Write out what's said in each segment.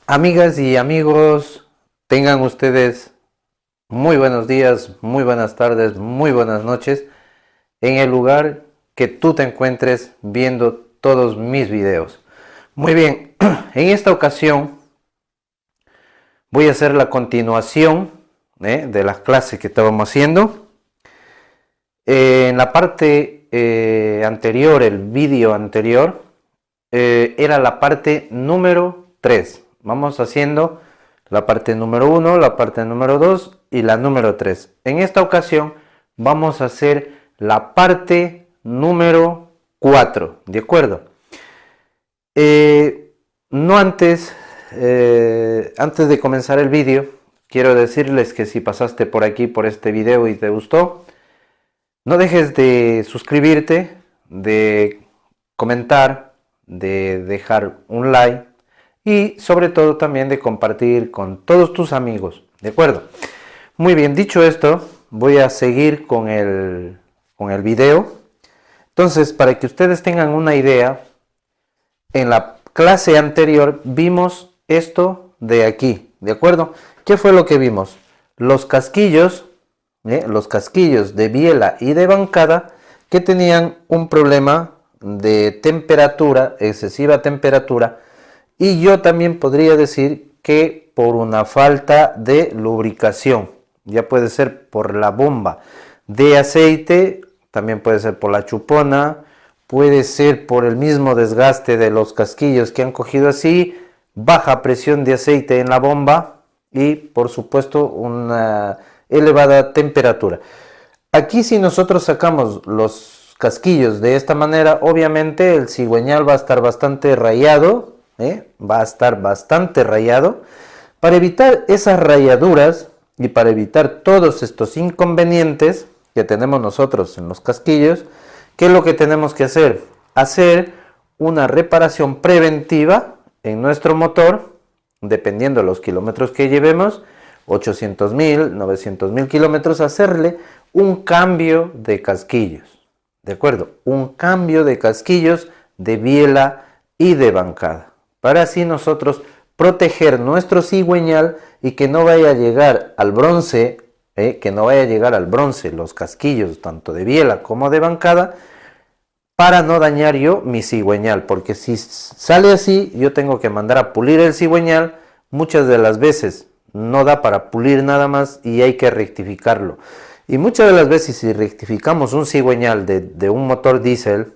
Amigas y amigos, tengan ustedes muy buenos días, muy buenas tardes, muy buenas noches en el lugar que tú te encuentres viendo todos mis videos. Muy bien, en esta ocasión voy a hacer la continuación de las clases que estábamos haciendo. En la parte anterior, el vídeo anterior, era la parte número 3. Vamos haciendo la parte número 1, la parte número 2 y la número 3. En esta ocasión vamos a hacer la parte número 4, ¿de acuerdo? No antes, antes de comenzar el vídeo, quiero decirles que si pasaste por aquí, por este video y te gustó, no dejes de suscribirte, de comentar, de dejar un like y sobre todo también de compartir con todos tus amigos, ¿de acuerdo? Muy bien, dicho esto, voy a seguir con el video. Entonces, para que ustedes tengan una idea, en la clase anterior vimos esto de aquí, ¿de acuerdo? ¿Qué fue lo que vimos? Los casquillos de biela y de bancada que tenían un problema de temperatura, excesiva temperatura, y yo también podría decir que por una falta de lubricación, ya puede ser por la bomba de aceite, también puede ser por la chupona, puede ser por el mismo desgaste de los casquillos que han cogido así, baja presión de aceite en la bomba y por supuesto una elevada temperatura. Aquí si nosotros sacamos los casquillos de esta manera, obviamente el cigüeñal va a estar bastante rayado, va a estar bastante rayado. Para evitar esas rayaduras y para evitar todos estos inconvenientes que tenemos nosotros en los casquillos, ¿qué es lo que tenemos que hacer? Hacer una reparación preventiva en nuestro motor, dependiendo de los kilómetros que llevemos, 800.000, 900.000 kilómetros, hacerle un cambio de casquillos, ¿de acuerdo? Un cambio de casquillos de biela y de bancada, para así nosotros proteger nuestro cigüeñal y que no vaya a llegar al bronce, los casquillos tanto de biela como de bancada, para no dañar yo mi cigüeñal, porque si sale así, yo tengo que mandar a pulir el cigüeñal, muchas de las veces no da para pulir nada más y hay que rectificarlo. Y muchas de las veces si rectificamos un cigüeñal de un motor diésel,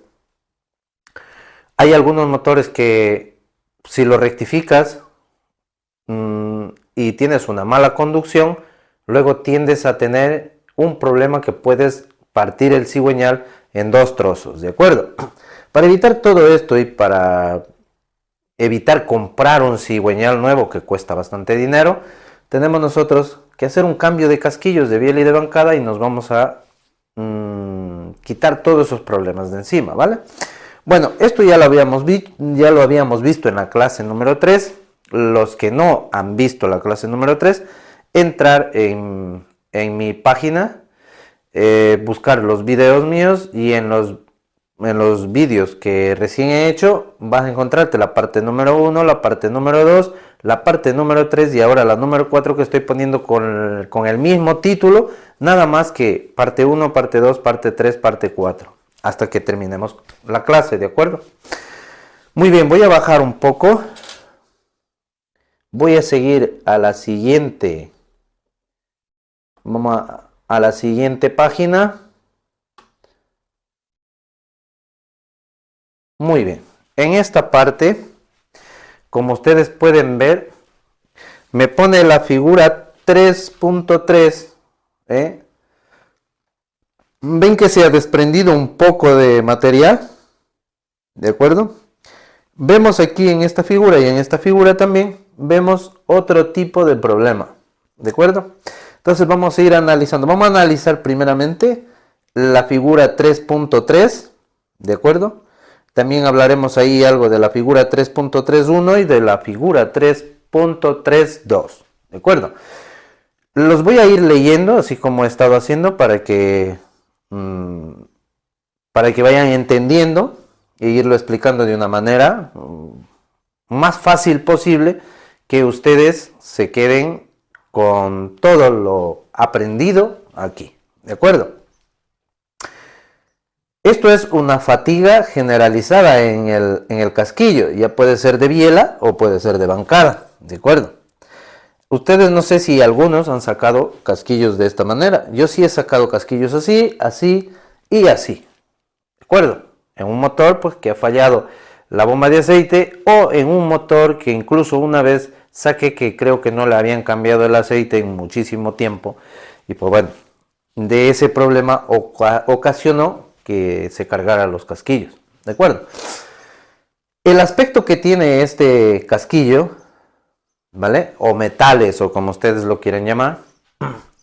hay algunos motores que si lo rectificas y tienes una mala conducción, luego tiendes a tener un problema que puedes partir el cigüeñal en dos trozos, ¿de acuerdo? Para evitar todo esto y para evitar comprar un cigüeñal nuevo que cuesta bastante dinero, tenemos nosotros que hacer un cambio de casquillos de biela y de bancada y nos vamos a quitar todos esos problemas de encima, ¿vale? Bueno, esto ya lo habíamos visto en la clase número 3. Los que no han visto la clase número 3, entrar en mi página, buscar los videos míos y en los vídeos que recién he hecho vas a encontrarte la parte número 1, la parte número 2, la parte número 3 y ahora la número 4 que estoy poniendo con el mismo título, nada más que parte 1, parte 2, parte 3, parte 4, hasta que terminemos la clase, ¿de acuerdo? Muy bien, voy a bajar un poco, voy a seguir a la siguiente, vamos a la siguiente página. Muy bien, en esta parte, como ustedes pueden ver, me pone la figura 3.3, ven que se ha desprendido un poco de material, ¿de acuerdo? Vemos aquí en esta figura y en esta figura también, vemos otro tipo de problema, ¿de acuerdo? Entonces vamos a ir analizando, vamos a analizar primeramente la figura 3.3, ¿de acuerdo? También hablaremos ahí algo de la figura 3.31 y de la figura 3.32, ¿de acuerdo? Los voy a ir leyendo, así como he estado haciendo, para que vayan entendiendo e irlo explicando de una manera más fácil posible, que ustedes se queden con todo lo aprendido aquí, ¿de acuerdo? Esto es una fatiga generalizada en el casquillo, ya puede ser de biela o puede ser de bancada, ¿de acuerdo? Ustedes no sé si algunos han sacado casquillos de esta manera, yo sí he sacado casquillos así, así y así, ¿de acuerdo? En un motor pues que ha fallado la bomba de aceite o en un motor que incluso una vez saqué que creo que no le habían cambiado el aceite en muchísimo tiempo y pues bueno, de ese problema ocasionó que se cargara los casquillos, ¿de acuerdo? El aspecto que tiene este casquillo, ¿vale? O metales o como ustedes lo quieren llamar,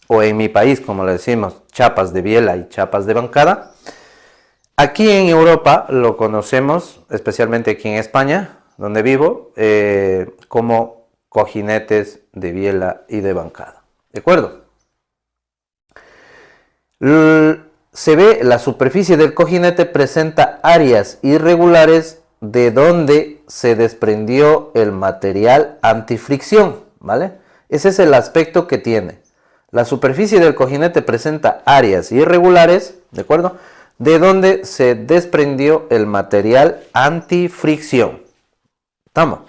o en mi país como le decimos, chapas de biela y chapas de bancada. Aquí en Europa lo conocemos, especialmente aquí en España, donde vivo, como cojinetes de biela y de bancada. ¿De acuerdo? Se ve la superficie del cojinete presenta áreas irregulares de donde se desprendió el material antifricción, ¿vale? Ese es el aspecto que tiene. La superficie del cojinete presenta áreas irregulares, ¿de acuerdo?, de donde se desprendió el material antifricción. ¿Estamos?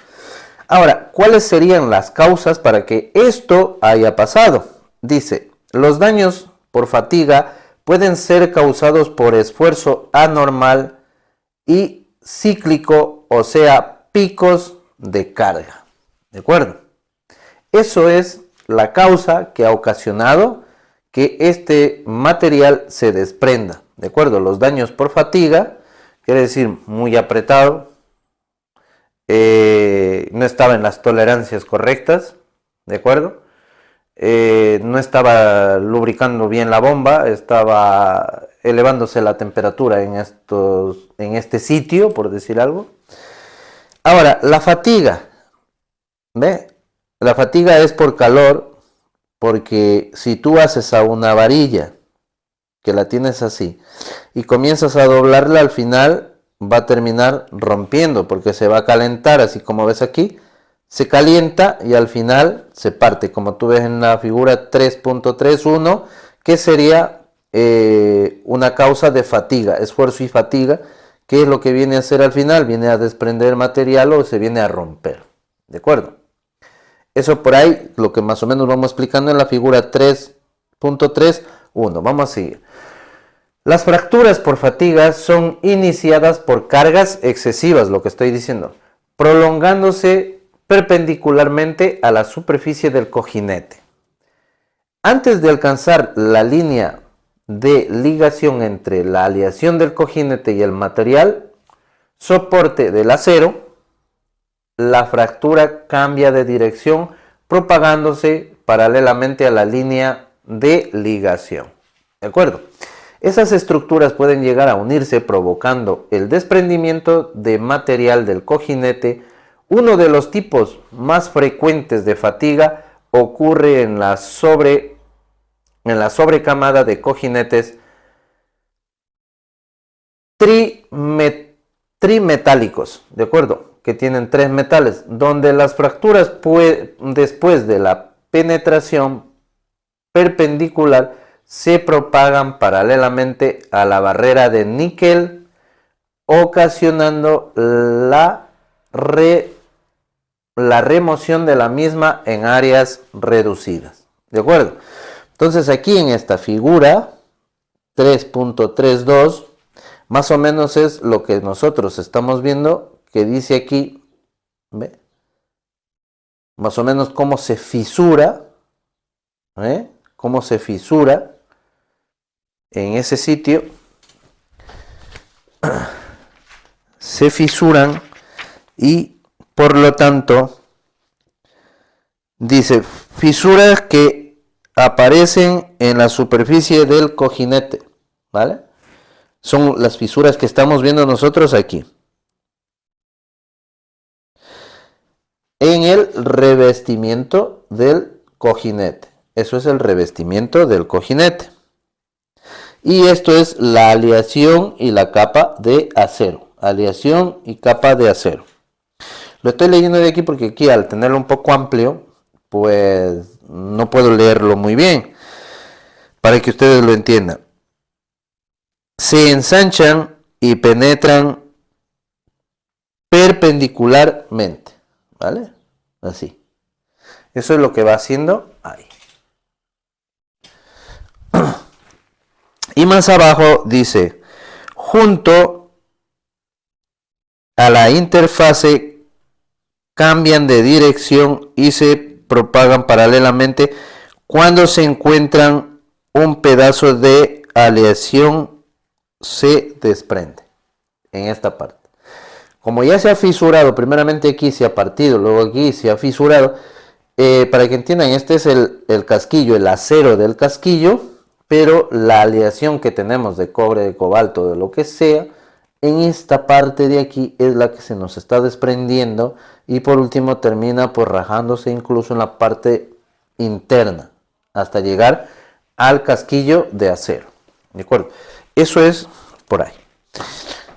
Ahora, ¿cuáles serían las causas para que esto haya pasado? Dice, los daños por fatiga pueden ser causados por esfuerzo anormal y cíclico, o sea, picos de carga. ¿De acuerdo? Eso es la causa que ha ocasionado que este material se desprenda. ¿De acuerdo? Los daños por fatiga, quiere decir muy apretado, no estaba en las tolerancias correctas, ¿de acuerdo? No estaba lubricando bien la bomba, estaba elevándose la temperatura en este sitio, por decir algo. Ahora, la fatiga, ¿ve? La fatiga es por calor, porque si tú haces a una varilla, que la tienes así, y comienzas a doblarla, al final va a terminar rompiendo, porque se va a calentar, así como ves aquí, se calienta y al final se parte, como tú ves en la figura 3.31, que sería una causa de fatiga, esfuerzo y fatiga, que es lo que viene a hacer al final, viene a desprender material o se viene a romper, ¿de acuerdo? Eso por ahí, lo que más o menos vamos explicando en la figura 3.31, vamos a seguir. Las fracturas por fatiga son iniciadas por cargas excesivas, lo que estoy diciendo, prolongándose perpendicularmente a la superficie del cojinete. Antes de alcanzar la línea de ligación entre la aleación del cojinete y el material soporte del acero, la fractura cambia de dirección propagándose paralelamente a la línea de ligación. ¿De acuerdo? Esas estructuras pueden llegar a unirse provocando el desprendimiento de material del cojinete. Uno de los tipos más frecuentes de fatiga ocurre en la sobrecamada de cojinetes trimetálicos, ¿de acuerdo? Que tienen 3 metales, donde las fracturas después de la penetración perpendicular se propagan paralelamente a la barrera de níquel, ocasionando la remoción de la misma en áreas reducidas. ¿De acuerdo? Entonces aquí en esta figura 3.32 más o menos es lo que nosotros estamos viendo, que dice aquí, ¿ve? Más o menos cómo se fisura, ¿eh? Cómo se fisura en ese sitio, se fisuran y por lo tanto dice fisuras que aparecen en la superficie del cojinete, ¿vale? Son las fisuras que estamos viendo nosotros aquí. En el revestimiento del cojinete. Eso es el revestimiento del cojinete. Y esto es la aleación y la capa de acero. Aleación y capa de acero. Lo estoy leyendo de aquí porque aquí al tenerlo un poco amplio, pues no puedo leerlo muy bien. Para que ustedes lo entiendan. Se ensanchan y penetran perpendicularmente, ¿vale? Así. Eso es lo que va haciendo ahí. Y más abajo dice, junto a la interfase cambian de dirección y se propagan paralelamente cuando se encuentran un pedazo de aleación se desprende en esta parte. Como ya se ha fisurado, primeramente aquí se ha partido, luego aquí se ha fisurado, para que entiendan, este es el casquillo, el acero del casquillo, pero la aleación que tenemos de cobre, de cobalto, de lo que sea, en esta parte de aquí es la que se nos está desprendiendo y por último termina pues rajándose incluso en la parte interna hasta llegar al casquillo de acero. ¿De acuerdo? Eso es por ahí.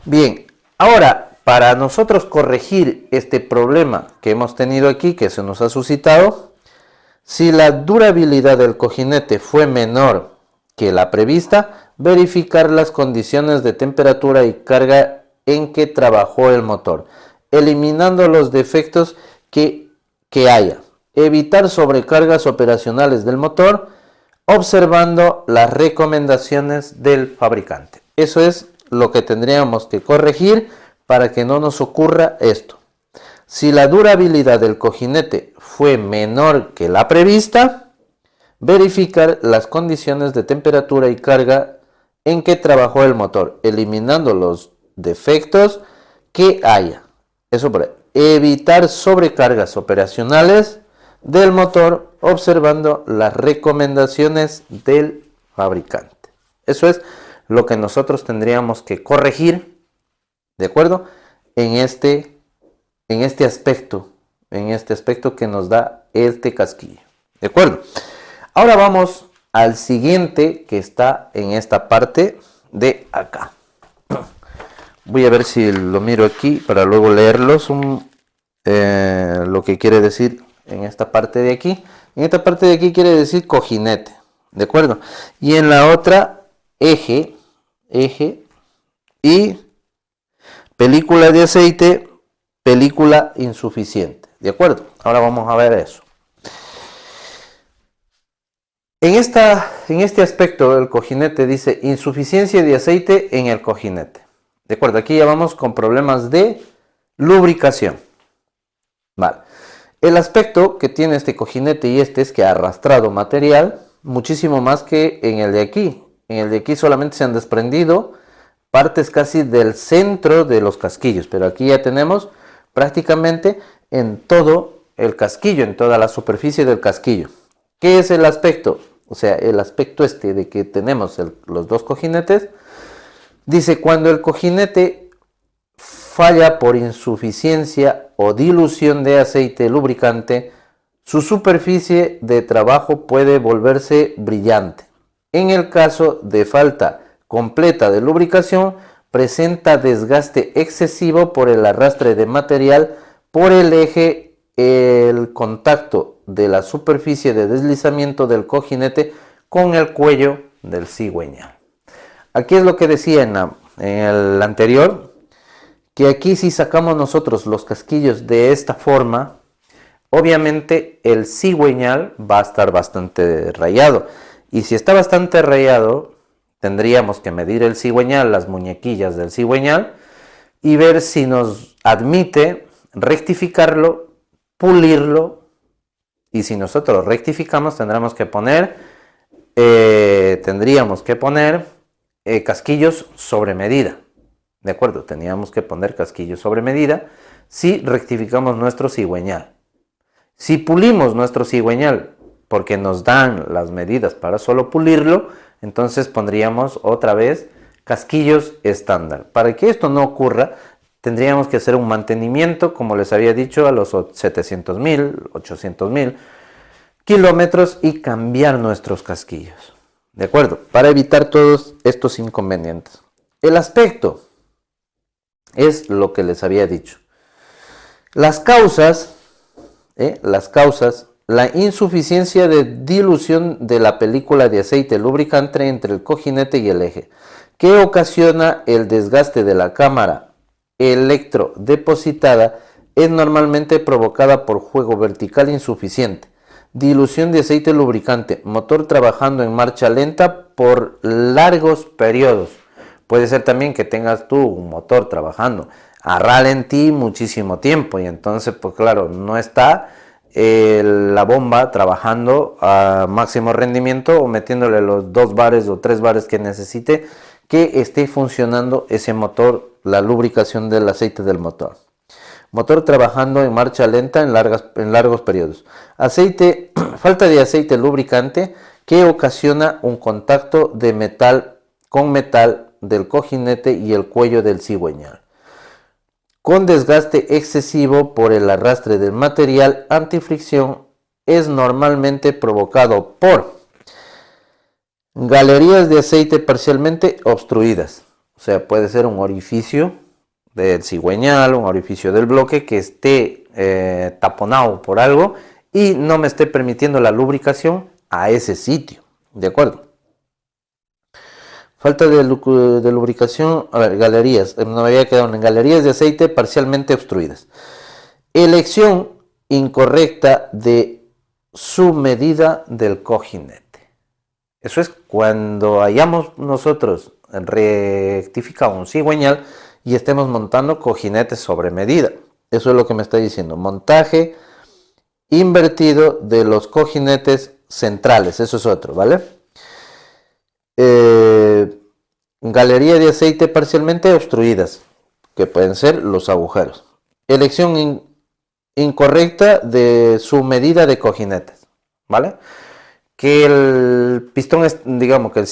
Bien, ahora para nosotros corregir este problema que hemos tenido aquí, que se nos ha suscitado, si la durabilidad del cojinete fue menor que la prevista, verificar las condiciones de temperatura y carga en que trabajó el motor, eliminando los defectos que haya, evitar sobrecargas operacionales del motor, observando las recomendaciones del fabricante. Eso es lo que tendríamos que corregir para que no nos ocurra esto. Si la durabilidad del cojinete fue menor que la prevista, verificar las condiciones de temperatura y carga en que trabajó el motor, eliminando los defectos que haya. Eso para evitar sobrecargas operacionales del motor, observando las recomendaciones del fabricante. Eso es lo que nosotros tendríamos que corregir, ¿de acuerdo? En este aspecto que nos da este casquillo, ¿de acuerdo? Ahora vamos al siguiente que está en esta parte de acá. Voy a ver si lo miro aquí para luego leerlos lo que quiere decir en esta parte de aquí. En esta parte de aquí quiere decir cojinete, ¿de acuerdo? Y en la otra eje y película de aceite, película insuficiente, ¿de acuerdo? Ahora vamos a ver eso. En este aspecto el cojinete dice insuficiencia de aceite en el cojinete. De acuerdo, aquí ya vamos con problemas de lubricación. Vale. El aspecto que tiene este cojinete y este es que ha arrastrado material muchísimo más que en el de aquí. En el de aquí solamente se han desprendido partes casi del centro de los casquillos, pero aquí ya tenemos prácticamente en todo el casquillo, en toda la superficie del casquillo. ¿Qué es el aspecto? O sea, el aspecto este de que tenemos los dos cojinetes, dice cuando el cojinete falla por insuficiencia o dilución de aceite lubricante, su superficie de trabajo puede volverse brillante. En el caso de falta completa de lubricación, presenta desgaste excesivo por el arrastre de material por el eje, el contacto de la superficie de deslizamiento del cojinete con el cuello del cigüeñal. Aquí es lo que decía en el anterior, que aquí si sacamos nosotros los casquillos de esta forma, obviamente el cigüeñal va a estar bastante rayado. Y si está bastante rayado, tendríamos que medir el cigüeñal, las muñequillas del cigüeñal, y ver si nos admite rectificarlo, pulirlo, y si nosotros rectificamos tendríamos que poner casquillos sobre medida. ¿De acuerdo? Teníamos que poner casquillos sobre medida si rectificamos nuestro cigüeñal. Si pulimos nuestro cigüeñal porque nos dan las medidas para solo pulirlo, entonces pondríamos otra vez casquillos estándar. Para que esto no ocurra, tendríamos que hacer un mantenimiento, como les había dicho, a los 700.000, 800.000 kilómetros y cambiar nuestros casquillos. ¿De acuerdo? Para evitar todos estos inconvenientes. El aspecto es lo que les había dicho. Las causas, la insuficiencia de dilución de la película de aceite lubricante entre el cojinete y el eje, que ocasiona el desgaste de la cámara electrodepositada, es normalmente provocada por juego vertical insuficiente, dilución de aceite lubricante, motor trabajando en marcha lenta por largos periodos. Puede ser también que tengas tú un motor trabajando a ralentí muchísimo tiempo y entonces pues claro, no está la bomba trabajando a máximo rendimiento o metiéndole los 2 bares o 3 bares que necesite que esté funcionando ese motor, la lubricación del aceite del motor. Motor trabajando en marcha lenta en largos periodos. Falta de aceite lubricante que ocasiona un contacto de metal con metal del cojinete y el cuello del cigüeñal, con desgaste excesivo por el arrastre del material antifricción. Es normalmente provocado por galerías de aceite parcialmente obstruidas, o sea, puede ser un orificio del cigüeñal, un orificio del bloque que esté taponado por algo y no me esté permitiendo la lubricación a ese sitio, ¿de acuerdo? Falta de lubricación, a ver, galerías, no me había quedado en galerías de aceite parcialmente obstruidas. Elección incorrecta de su medida del cojinete. Eso es cuando hayamos nosotros rectificado un cigüeñal y estemos montando cojinetes sobre medida. Eso es lo que me está diciendo. Montaje invertido de los cojinetes centrales. Eso es otro, ¿vale? Galería de aceite parcialmente obstruidas, que pueden ser los agujeros. Elección incorrecta de su medida de cojinetes, ¿vale? Que el pistón, digamos que el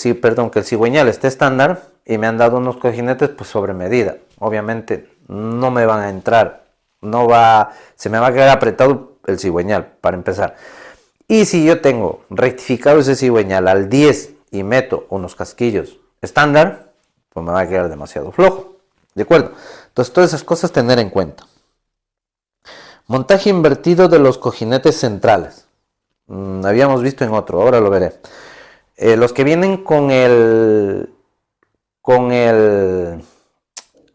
cigüeñal esté estándar y me han dado unos cojinetes pues sobre medida. Obviamente no me van a entrar, se me va a quedar apretado el cigüeñal para empezar. Y si yo tengo rectificado ese cigüeñal al 10 y meto unos casquillos estándar, pues me va a quedar demasiado flojo, ¿de acuerdo? Entonces todas esas cosas tener en cuenta. Montaje invertido de los cojinetes centrales. Habíamos visto en otro, ahora lo veré. Los que vienen con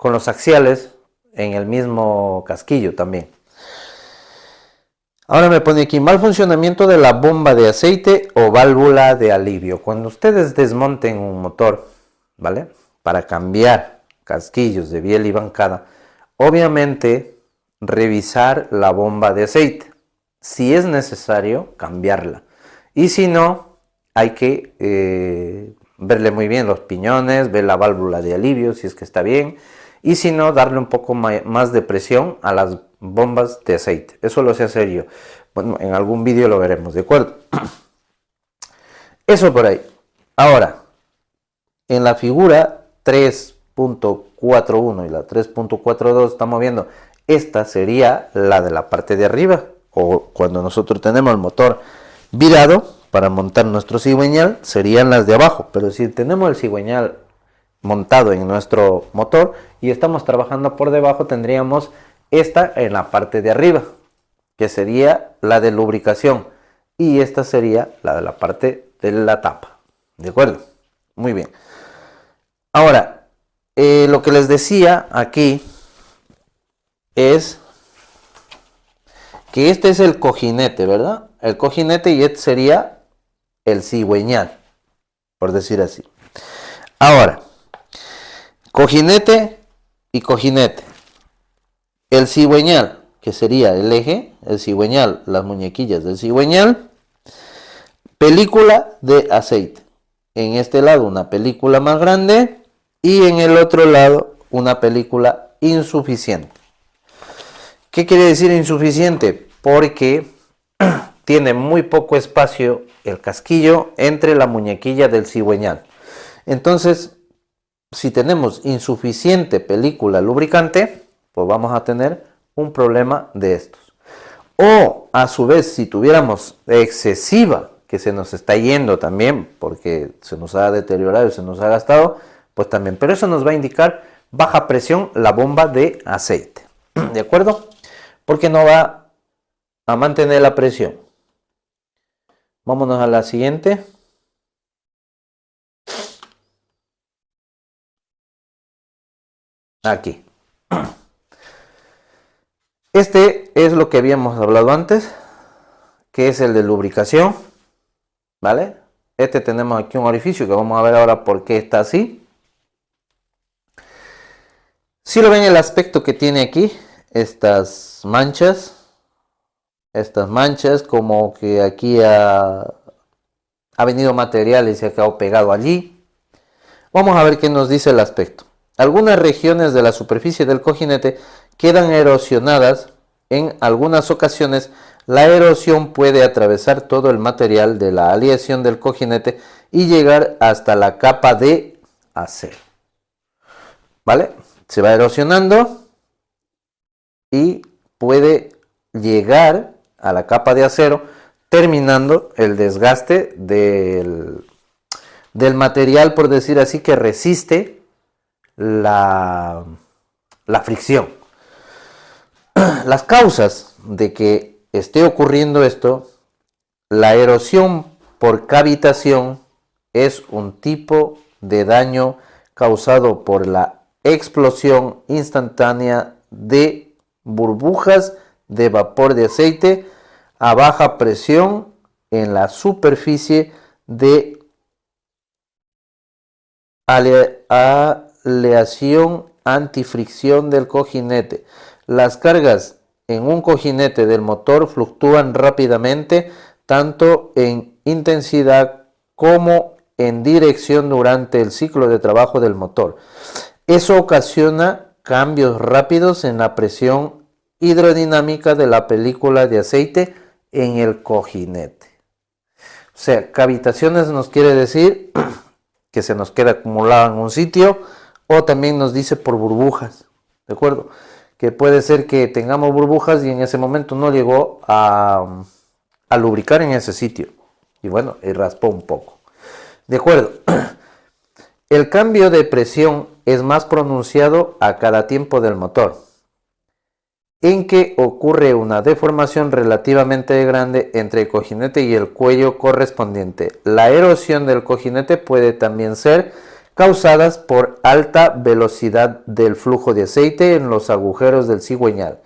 los axiales en el mismo casquillo también. Ahora me pone aquí, mal funcionamiento de la bomba de aceite o válvula de alivio. Cuando ustedes desmonten un motor, ¿vale? Para cambiar casquillos de biel y bancada, obviamente revisar la bomba de aceite. Si es necesario, cambiarla. Y si no, hay que verle muy bien los piñones, ver la válvula de alivio, si es que está bien. Y si no, darle un poco más de presión a las bombas de aceite. Eso lo sé hacer yo. Bueno, en algún vídeo lo veremos, ¿de acuerdo? Eso por ahí. Ahora, en la figura 3.41 y la 3.42 estamos viendo, esta sería la de la parte de arriba, o cuando nosotros tenemos el motor virado para montar nuestro cigüeñal, serían las de abajo. Pero si tenemos el cigüeñal montado en nuestro motor y estamos trabajando por debajo, tendríamos esta en la parte de arriba, que sería la de lubricación, y esta sería la de la parte de la tapa, ¿de acuerdo? Muy bien. Ahora, lo que les decía aquí es que este es el cojinete, ¿verdad? El cojinete, y este sería el cigüeñal, por decir así. Ahora, cojinete y cojinete. El cigüeñal, que sería el eje, el cigüeñal, las muñequillas del cigüeñal. Película de aceite. En este lado una película más grande y en el otro lado una película insuficiente. ¿Qué quiere decir insuficiente? Porque tiene muy poco espacio el casquillo entre la muñequilla del cigüeñal. Entonces, si tenemos insuficiente película lubricante, pues vamos a tener un problema de estos. O a su vez, si tuviéramos excesiva, que se nos está yendo también porque se nos ha deteriorado y se nos ha gastado, pues también. Pero eso nos va a indicar baja presión la bomba de aceite. ¿De acuerdo? porque no va a mantener la presión. Vámonos a la siguiente. Aquí. Este es lo que habíamos hablado antes, que es el de lubricación, ¿vale? Este tenemos aquí un orificio que vamos a ver ahora por qué está así. Si lo ven el aspecto que tiene aquí, estas manchas como que aquí ha venido material y se ha quedado pegado allí. Vamos a ver qué nos dice el aspecto. Algunas regiones de la superficie del cojinete quedan erosionadas. En algunas ocasiones, la erosión puede atravesar todo el material de la aleación del cojinete y llegar hasta la capa de acero. ¿Vale? Se va erosionando y puede llegar a la capa de acero, terminando el desgaste del material, por decir así, que resiste la fricción. Las causas de que esté ocurriendo esto: la erosión por cavitación es un tipo de daño causado por la explosión instantánea de burbujas de vapor de aceite a baja presión en la superficie de aleación antifricción del cojinete. Las cargas en un cojinete del motor fluctúan rápidamente, tanto en intensidad como en dirección durante el ciclo de trabajo del motor. Eso ocasiona cambios rápidos en la presión hidrodinámica de la película de aceite en el cojinete. O sea, cavitaciones nos quiere decir que se nos queda acumulado en un sitio, o también nos dice por burbujas, ¿de acuerdo? Que puede ser que tengamos burbujas y en ese momento no llegó a lubricar en ese sitio. Y bueno, y raspó un poco. ¿De acuerdo? El cambio de presión es más pronunciado a cada tiempo del motor, en que ocurre una deformación relativamente grande entre el cojinete y el cuello correspondiente. La erosión del cojinete puede también ser causada por alta velocidad del flujo de aceite en los agujeros del cigüeñal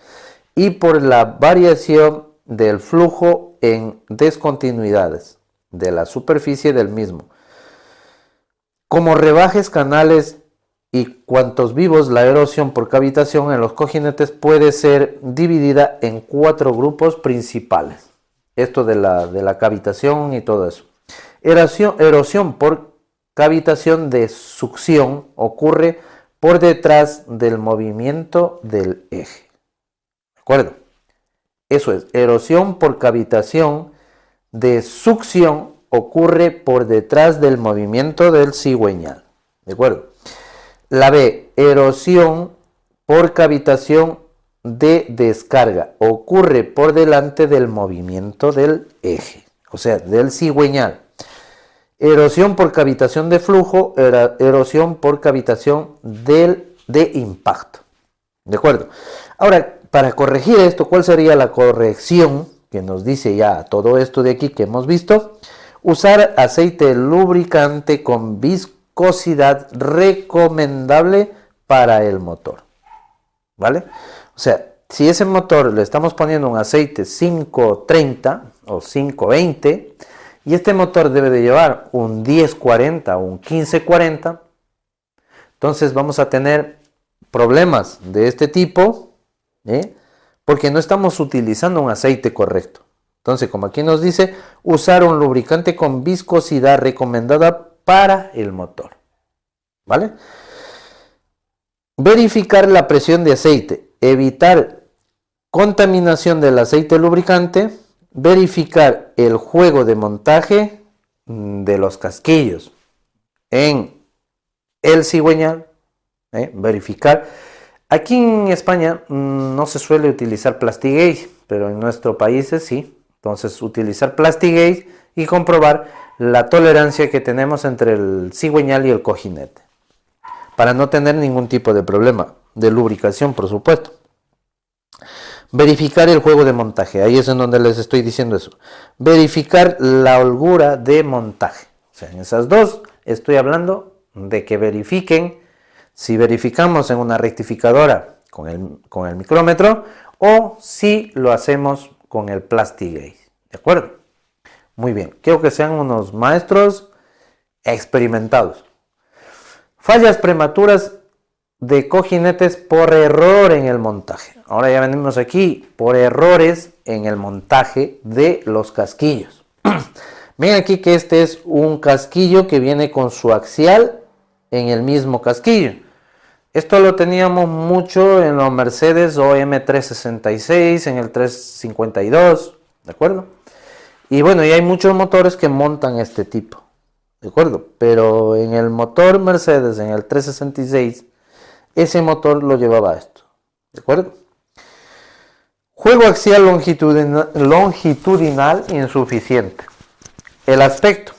y por la variación del flujo en descontinuidades de la superficie del mismo. Como rebajes, canales y cuantos vivos, la erosión por cavitación en los cojinetes puede ser dividida en 4 grupos principales. Esto de la cavitación y todo eso. Erosión por cavitación de succión ocurre por detrás del movimiento del eje. ¿De acuerdo? Eso es, erosión por cavitación de succión ocurre por detrás del movimiento del cigüeñal. ¿De acuerdo? La B, erosión por cavitación de descarga, ocurre por delante del movimiento del eje, o sea, del cigüeñal. Erosión por cavitación de flujo, erosión por cavitación de impacto. ¿De acuerdo? Ahora, para corregir esto, ¿cuál sería la corrección que nos dice ya todo esto de aquí que hemos visto? Usar aceite lubricante con viscosidad recomendable para el motor. ¿Vale? O sea, si ese motor le estamos poniendo un aceite 530 o 520 y este motor debe de llevar un 1040 o un 1540, entonces vamos a tener problemas de este tipo, porque no estamos utilizando un aceite correcto. Entonces, como aquí nos dice, usar un lubricante con viscosidad recomendada para el motor. ¿Vale? Verificar la presión de aceite, evitar contaminación del aceite lubricante, verificar el juego de montaje de los casquillos en el cigüeñal, verificar. Aquí en España no se suele utilizar Plastigate, pero en nuestros países sí. Entonces, utilizar Plastigate y comprobar la tolerancia que tenemos entre el cigüeñal y el cojinete, para no tener ningún tipo de problema de lubricación, por supuesto. Verificar el juego de montaje, ahí es en donde les estoy diciendo eso. Verificar la holgura de montaje. O sea, en esas dos estoy hablando de que verifiquen si verificamos en una rectificadora con el micrómetro o si lo hacemos con el Plastigate. ¿De acuerdo? Muy bien, quiero que sean unos maestros experimentados. Fallas prematuras de cojinetes por error en el montaje. Ahora ya venimos aquí por errores en el montaje de los casquillos. Ven aquí que este es un casquillo que viene con su axial en el mismo casquillo. Esto lo teníamos mucho en los Mercedes OM366, en el 352, ¿de acuerdo? Y bueno, y hay muchos motores que montan este tipo, ¿de acuerdo? Pero en el motor Mercedes, en el 366, ese motor lo llevaba a esto, ¿de acuerdo? Juego axial longitudinal insuficiente. El aspecto.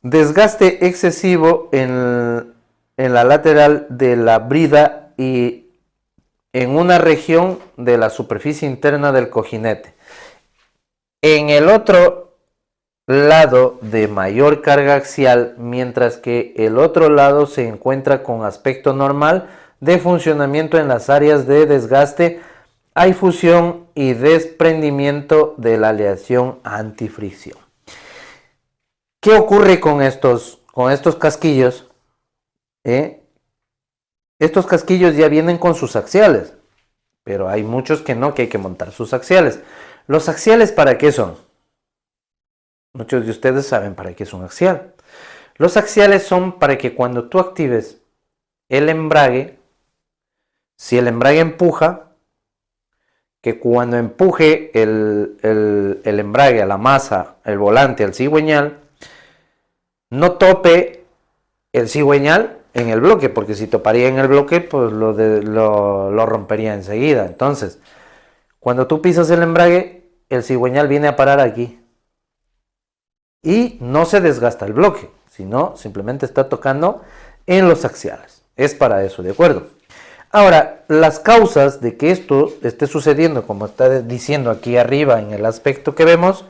Desgaste excesivo en la lateral de la brida y en una región de la superficie interna del cojinete. En el otro lado de mayor carga axial, mientras que el otro lado se encuentra con aspecto normal de funcionamiento en las áreas de desgaste, hay fusión y desprendimiento de la aleación antifricción. ¿Qué ocurre con estos casquillos? Estos casquillos ya vienen con sus axiales, pero hay muchos que no, que hay que montar sus axiales. ¿Los axiales para qué son? Muchos de ustedes saben para qué es un axial. Los axiales son para que cuando tú actives el embrague, si el embrague empuja, que cuando empuje el embrague a la masa, el volante, al cigüeñal, no tope el cigüeñal en el bloque, porque si toparía en el bloque, pues lo rompería enseguida. Entonces, cuando tú pisas el embrague, el cigüeñal viene a parar aquí y no se desgasta el bloque, sino simplemente está tocando en los axiales. Es para eso, ¿de acuerdo? Ahora, las causas de que esto esté sucediendo, como está diciendo aquí arriba en el aspecto que vemos,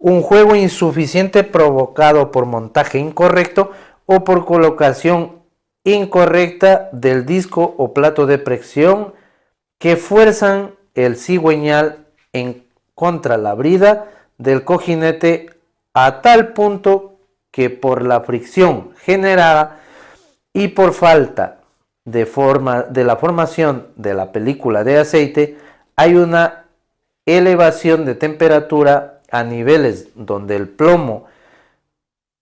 un juego insuficiente provocado por montaje incorrecto o por colocación incorrecta del disco o plato de presión que fuerzan el cigüeñal en contra la brida del cojinete a tal punto que por la fricción generada y por falta de la formación de la película de aceite hay una elevación de temperatura a niveles donde el plomo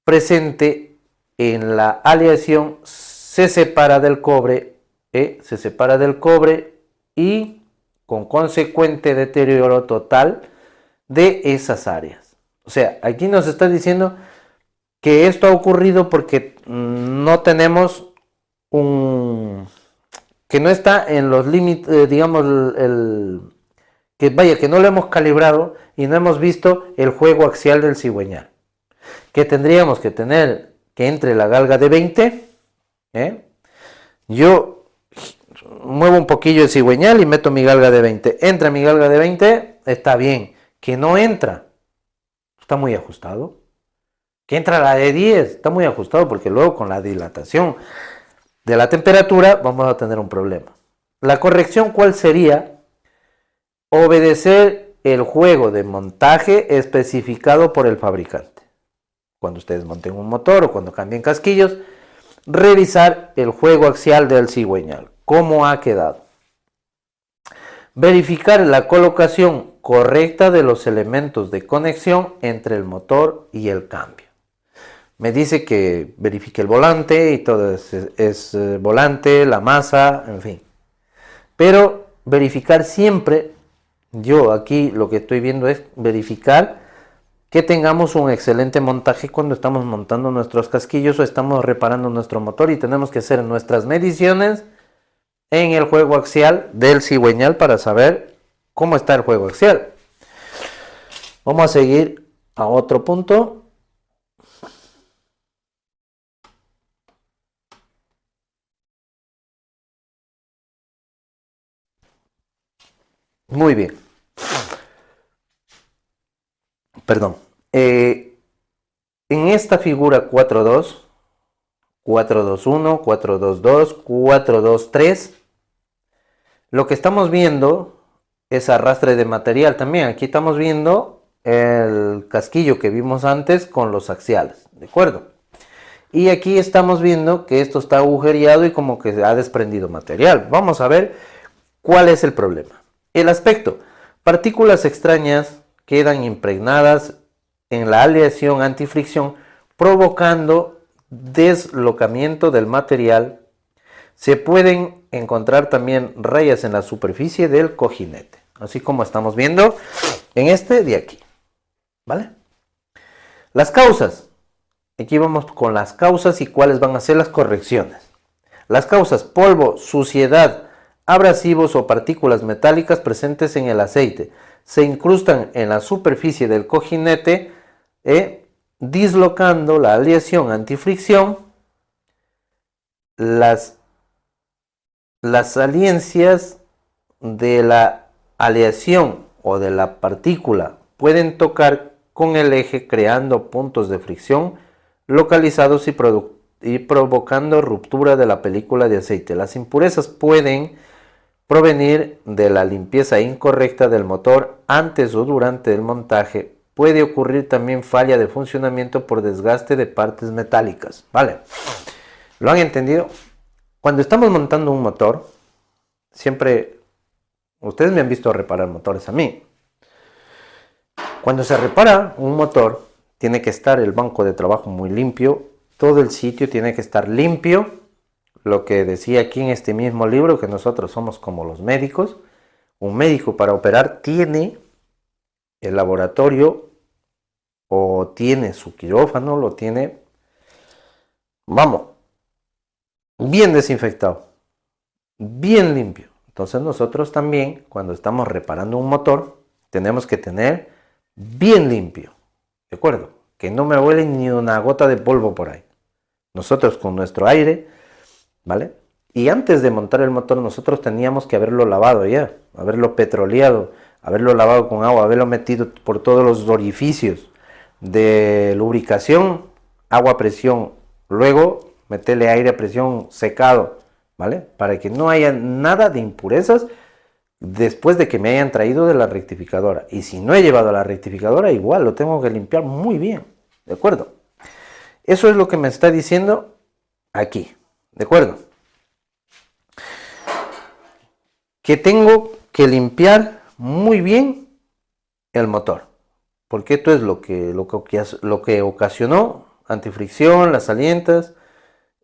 presente en la aleación se separa del cobre, y con consecuente deterioro total de esas áreas. O sea, aquí nos está diciendo que esto ha ocurrido porque no tenemos que no está en los límites, digamos, que no lo hemos calibrado y no hemos visto el juego axial del cigüeñal. Que tendríamos que tener que entre la galga de 20, yo muevo un poquillo el cigüeñal y meto mi galga de 20. Entra mi galga de 20, está bien. Que no entra, está muy ajustado. Que entra la de 10, está muy ajustado, porque luego con la dilatación de la temperatura vamos a tener un problema. La corrección, ¿cuál sería? Obedecer el juego de montaje especificado por el fabricante. Cuando ustedes monten un motor o cuando cambien casquillos, revisar el juego axial del cigüeñal. ¿Cómo ha quedado? Verificar la colocación correcta de los elementos de conexión entre el motor y el cambio. Me dice que verifique el volante y todo es volante, la masa, en fin. Pero verificar siempre, yo aquí lo que estoy viendo es verificar que tengamos un excelente montaje cuando estamos montando nuestros casquillos o estamos reparando nuestro motor y tenemos que hacer nuestras mediciones en el juego axial del cigüeñal para saber cómo está el juego axial. Vamos a seguir a otro punto. Muy bien. Perdón. En esta figura 4.2, 4.2.1, 4.2.2, 4.2.3, lo que estamos viendo es arrastre de material también. Aquí estamos viendo el casquillo que vimos antes con los axiales, ¿de acuerdo? Y aquí estamos viendo que esto está agujereado y como que ha desprendido material. Vamos a ver cuál es el problema. El aspecto. Partículas extrañas quedan impregnadas en la aleación antifricción, provocando deslocamiento del material. Se pueden encontrar también rayas en la superficie del cojinete, así como estamos viendo en este de aquí, ¿vale? Las causas. Aquí vamos con las causas y cuáles van a ser las correcciones. Las causas: polvo, suciedad, abrasivos o partículas metálicas presentes en el aceite. Se incrustan en la superficie del cojinete, dislocando la aleación antifricción. Las saliencias de la aleación o de la partícula pueden tocar con el eje, creando puntos de fricción localizados y provocando ruptura de la película de aceite. Las impurezas pueden provenir de la limpieza incorrecta del motor antes o durante el montaje. Puede ocurrir también falla de funcionamiento por desgaste de partes metálicas. ¿Vale? ¿Lo han entendido? Cuando estamos montando un motor, siempre, ustedes me han visto reparar motores a mí. Cuando se repara un motor, tiene que estar el banco de trabajo muy limpio, todo el sitio tiene que estar limpio. Lo que decía aquí en este mismo libro, que nosotros somos como los médicos. Un médico para operar tiene el laboratorio o tiene su quirófano, lo tiene, vamos, bien desinfectado, bien limpio. Entonces nosotros también, cuando estamos reparando un motor, tenemos que tener bien limpio, ¿de acuerdo? Que no me huele ni una gota de polvo por ahí. Nosotros con nuestro aire, ¿vale? Y antes de montar el motor nosotros teníamos que haberlo lavado ya, haberlo petroleado, haberlo lavado con agua, haberlo metido por todos los orificios de lubricación, agua a presión, luego meterle aire a presión secado, ¿vale? Para que no haya nada de impurezas después de que me hayan traído de la rectificadora. Y si no he llevado a la rectificadora, igual lo tengo que limpiar muy bien, ¿de acuerdo? Eso es lo que me está diciendo aquí, ¿de acuerdo? Que tengo que limpiar muy bien el motor, porque esto es lo que ocasionó antifricción, las salientas.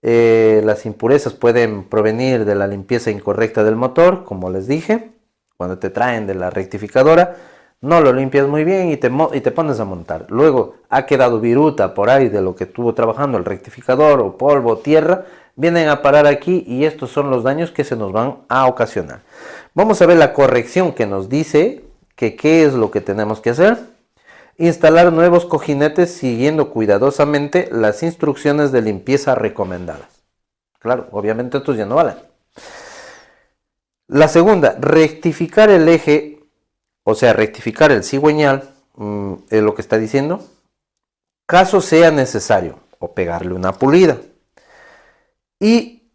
Las impurezas pueden provenir de la limpieza incorrecta del motor, como les dije. Cuando te traen de la rectificadora, no lo limpias muy bien y te pones a montar. Luego ha quedado viruta por ahí de lo que estuvo trabajando el rectificador, o polvo, tierra, vienen a parar aquí y estos son los daños que se nos van a ocasionar. Vamos a ver la corrección que nos dice que qué es lo que tenemos que hacer. Instalar nuevos cojinetes siguiendo cuidadosamente las instrucciones de limpieza recomendadas. Claro, obviamente estos ya no valen. La segunda, rectificar el eje, o sea, rectificar el cigüeñal, es lo que está diciendo, caso sea necesario, o pegarle una pulida. Y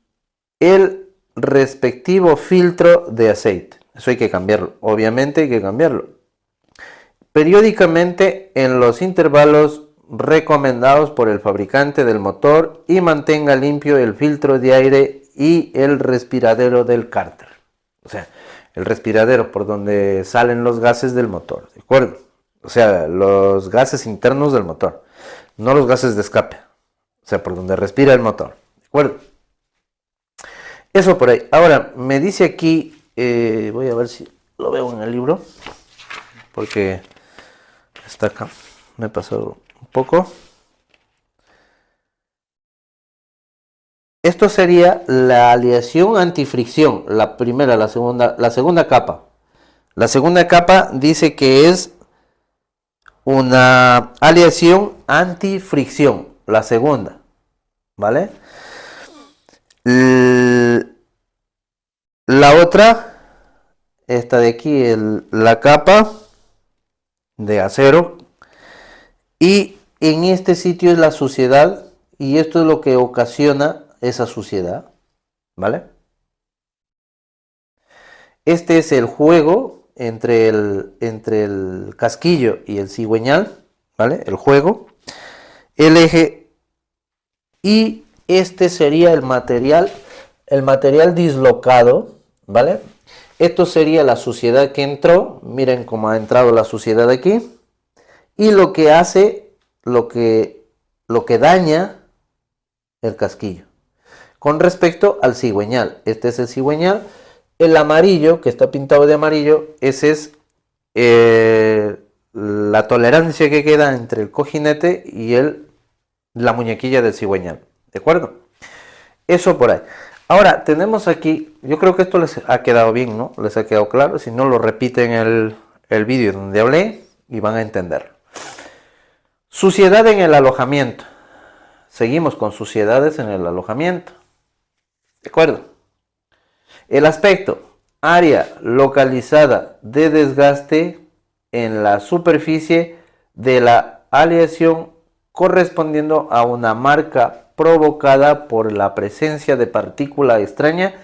el respectivo filtro de aceite. Eso hay que cambiarlo, obviamente hay que cambiarlo. Periódicamente en los intervalos recomendados por el fabricante del motor, y mantenga limpio el filtro de aire y el respiradero del cárter. O sea, el respiradero por donde salen los gases del motor, ¿de acuerdo? O sea, los gases internos del motor, no los gases de escape. O sea, por donde respira el motor, ¿de acuerdo? Eso por ahí. Ahora, me dice aquí, voy a ver si lo veo en el libro, porque está acá, me he pasado un poco. Esto sería la aleación antifricción, la primera, la segunda capa. La segunda capa dice que es una aleación antifricción, la segunda, ¿vale? La otra esta de aquí, la capa de acero, y en este sitio es la suciedad, y esto es lo que ocasiona esa suciedad, ¿vale? Este es el juego entre el casquillo y el cigüeñal, ¿vale? El juego, el eje, y este sería el material dislocado, ¿vale? Esto sería la suciedad que entró, miren cómo ha entrado la suciedad aquí, y lo que hace, lo que daña el casquillo. Con respecto al cigüeñal, este es el cigüeñal, el amarillo, que está pintado de amarillo, ese es la tolerancia que queda entre el cojinete y la muñequilla del cigüeñal, ¿de acuerdo? Eso por ahí. Ahora, tenemos aquí, yo creo que esto les ha quedado bien, ¿no? Les ha quedado claro, si no lo repiten el vídeo donde hablé y van a entender. Suciedad en el alojamiento. Seguimos con suciedades en el alojamiento. ¿De acuerdo? El aspecto, área localizada de desgaste en la superficie de la aleación correspondiendo a una marca provocada por la presencia de partícula extraña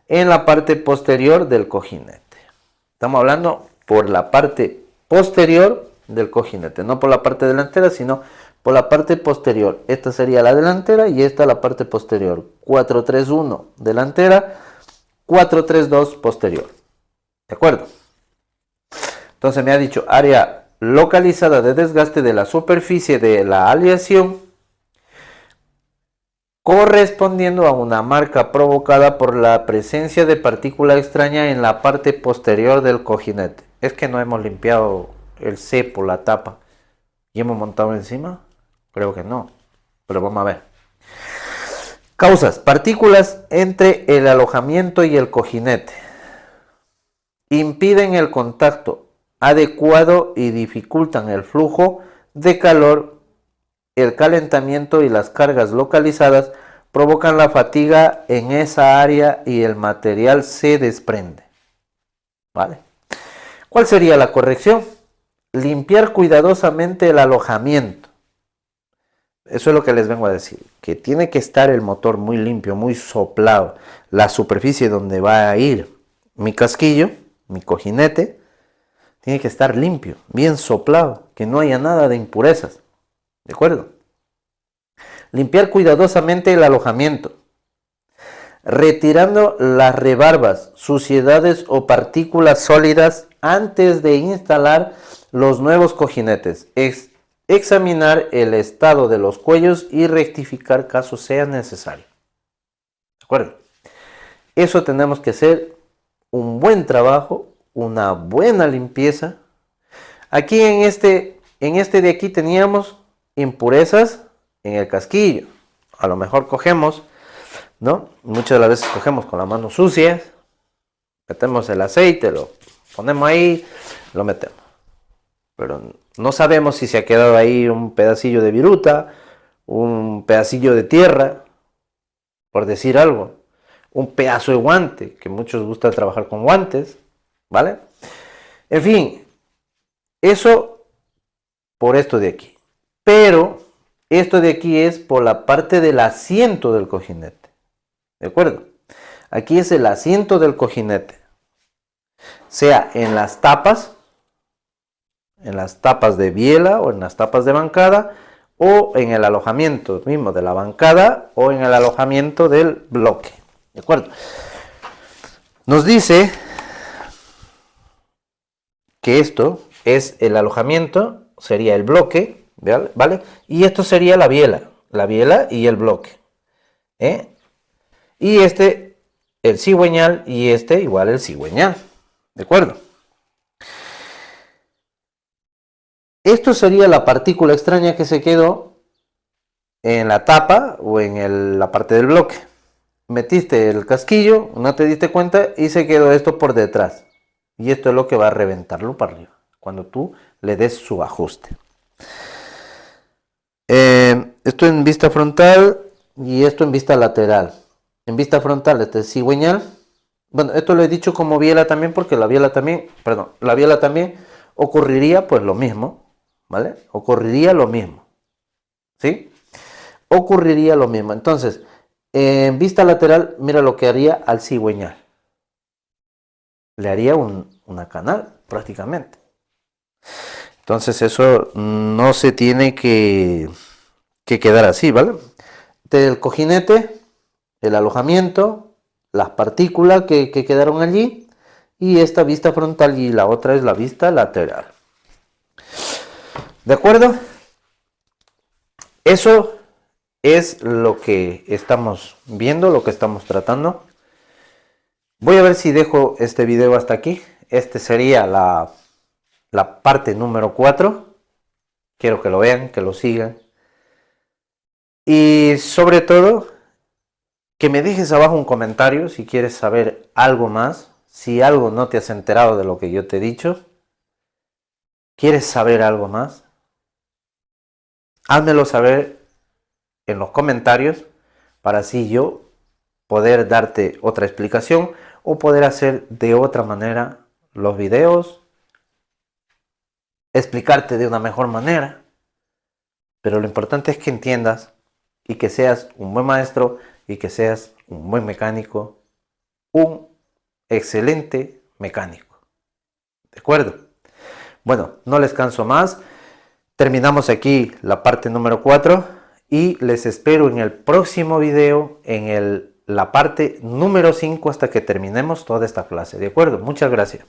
en la parte posterior del cojinete. Estamos hablando por la parte posterior del cojinete, no por la parte delantera, sino por la parte posterior. Esta sería la delantera y esta la parte posterior. 431 delantera, 432 posterior. ¿De acuerdo? Entonces me ha dicho área localizada de desgaste de la superficie de la aleación correspondiendo a una marca provocada por la presencia de partícula extraña en la parte posterior del cojinete. Es que no hemos limpiado el cepo, la tapa, y hemos montado encima. Creo que no, pero vamos a ver. Causas: partículas entre el alojamiento y el cojinete impiden el contacto adecuado y dificultan el flujo de calor. El calentamiento y las cargas localizadas provocan la fatiga en esa área y el material se desprende. ¿Vale? ¿Cuál sería la corrección? Limpiar cuidadosamente el alojamiento. Eso es lo que les vengo a decir, que tiene que estar el motor muy limpio, muy soplado. La superficie donde va a ir mi casquillo, mi cojinete, tiene que estar limpio, bien soplado, que no haya nada de impurezas. ¿De acuerdo? Limpiar cuidadosamente el alojamiento, retirando las rebarbas, suciedades o partículas sólidas antes de instalar los nuevos cojinetes. Examinar el estado de los cuellos y rectificar caso sea necesario. ¿De acuerdo? Eso tenemos que hacer un buen trabajo, una buena limpieza. Aquí en este de aquí teníamos impurezas en el casquillo. A lo mejor cogemos, ¿no? Muchas de las veces cogemos con las manos sucias, metemos el aceite, lo ponemos ahí, lo metemos. Pero no sabemos si se ha quedado ahí un pedacillo de viruta, un pedacillo de tierra, por decir algo, un pedazo de guante, que muchos gusta trabajar con guantes, ¿vale? En fin, eso por esto de aquí. Pero esto de aquí es por la parte del asiento del cojinete. ¿De acuerdo? Aquí es el asiento del cojinete. Sea en las tapas de biela o en las tapas de bancada o en el alojamiento mismo de la bancada o en el alojamiento del bloque. ¿De acuerdo? Nos dice que esto es el alojamiento, sería el bloque, ¿vale? Y esto sería la biela y el bloque. Y este, el cigüeñal, y este igual el cigüeñal. ¿De acuerdo? Esto sería la partícula extraña que se quedó en la tapa o en la parte del bloque. Metiste el casquillo, no te diste cuenta y se quedó esto por detrás. Y esto es lo que va a reventarlo para arriba, cuando tú le des su ajuste. Esto en vista frontal y esto en vista lateral. En vista frontal este es cigüeñal, Bueno, esto lo he dicho como biela también porque la biela también, perdón, la biela también ocurriría pues lo mismo, ¿vale? Ocurriría lo mismo, ¿sí? Ocurriría lo mismo. Entonces, en vista lateral, mira lo que haría al cigüeñal. Le haría una canal prácticamente. Entonces eso no se tiene que quedar así, ¿vale? Del cojinete, el alojamiento, las partículas que quedaron allí y esta vista frontal y la otra es la vista lateral. ¿De acuerdo? Eso es lo que estamos viendo, lo que estamos tratando. Voy a ver si dejo este video hasta aquí. Este sería la parte número 4. Quiero que lo vean, que lo sigan. Y sobre todo, que me dejes abajo un comentario si quieres saber algo más. Si algo no te has enterado de lo que yo te he dicho. ¿Quieres saber algo más? Házmelo saber en los comentarios para así yo poder darte otra explicación o poder hacer de otra manera los videos, explicarte de una mejor manera. Pero lo importante es que entiendas y que seas un buen maestro y que seas un buen mecánico, un excelente mecánico. ¿De acuerdo? Bueno, no les canso más. Terminamos aquí la parte número 4 y les espero en el próximo video, en la parte número 5 hasta que terminemos toda esta clase. ¿De acuerdo? Muchas gracias.